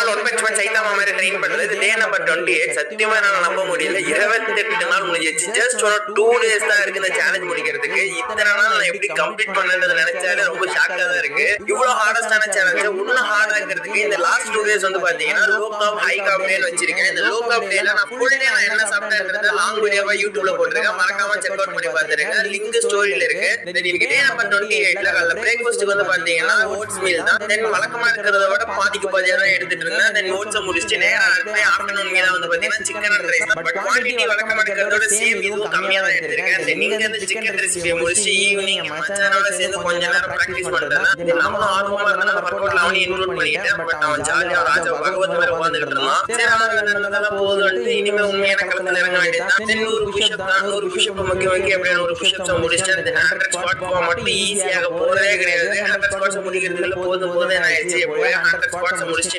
நாள் one punch man Saitama மாதிரி train பண்றது. டே நம்பர் 28. சத்தியமா என்னால நம்ப முடியல. 28 நாள் முடிஞ்சிச்சு. ஜஸ்ட் ஒரு 2 டேஸ் தான் இருக்கு இந்த சேலஞ்ச் முடிக்கிறதுக்கு. இத்தனை நாள் நான் எப்படி கம்ப்ளீட் பண்ணேன்னு நினைச்சாலே ரொம்ப ஷாக்கா தான் இருக்கு. இவ்வளவு ஹார்டஸ்டான சேலஞ்ச் இன்னும் ஹார்ட் ஆகிறதுக்கு இந்த லாஸ்ட் 2 டேஸ் வந்து பாத்தீங்கன்னா லோ கார்ப் ஹை கார்ப் டேன்னு வச்சிருக்கேன். இந்த லோ கார்ப் டேல நான் ஃபுல் டே நான் என்ன சாப்பிட்டேன்றது லாங் வீடியோவா யூடியூப்ல போட்டுருக்கேன். மறக்காம செக் அவுட் பண்ணி பாத்துருங்க. லிங்க் ஸ்டோரியில இருக்கு. தென் இன்னைக்கு டே நம்பர் 28ல காலைல பிரேக்ஃபாஸ்ட்க்கு வந்து பாத்தீங்கன்னா ஓட்ஸ் மீல் தான். தென் வழக்கமா இருக்கிறத விட பாதிக்கு பாதியா தான் எடுத்துட்டு இருந்தேன். தென் ஓட்ஸ் முடிச்சிட்டு நேரா அடுத்த ஆஃப்டர்நூன் மீலா வந்து பாத்தீங்கன்னா chicken and rise. But quantity வழக்கமா இருக்கிறதோட சேம் இதுவும் கம்மியா தான் எடுத்திருக்கேன். தென் நீங்க வந்து சிக்கன் ரெசிபியை முடிச்சு ஈவினிங் மச்சானோட சேர்ந்து கொஞ்ச நேரம் பிராக்டிஸ் பண்றேன். நம்ம ஆர்வமா இருந்தா அந்த ஒர்க்அவுட்ல அவனை இன்க்ளூட் பண்ணிட்டேன். பட் அவன் ஜாலியா ராஜா பகவத் மேல உட்கார்ந்துட்டு இருந்தான். சரி அவன் போதும் இனிமே உண்மையான களத்துல இறங்க வேண்டியதுதான். தென் 100 புஷ்அப் தான். 100 புஷ்அப் மக்கி அப்படியே 100 புஷ்அப்ஸ் முடிச்சிட்டு அந்த 100 ஸ்குவாட் போக மட்டும் ஈஸியாக போறதே கிடையாது. 100 ஸ்குவாட்ஸ் முடிக்கிறதுக்குள்ள போதும் ஆயிடுச்சு. எப்போவே 100 ஸ்குவாட்ஸ் முடிச்சு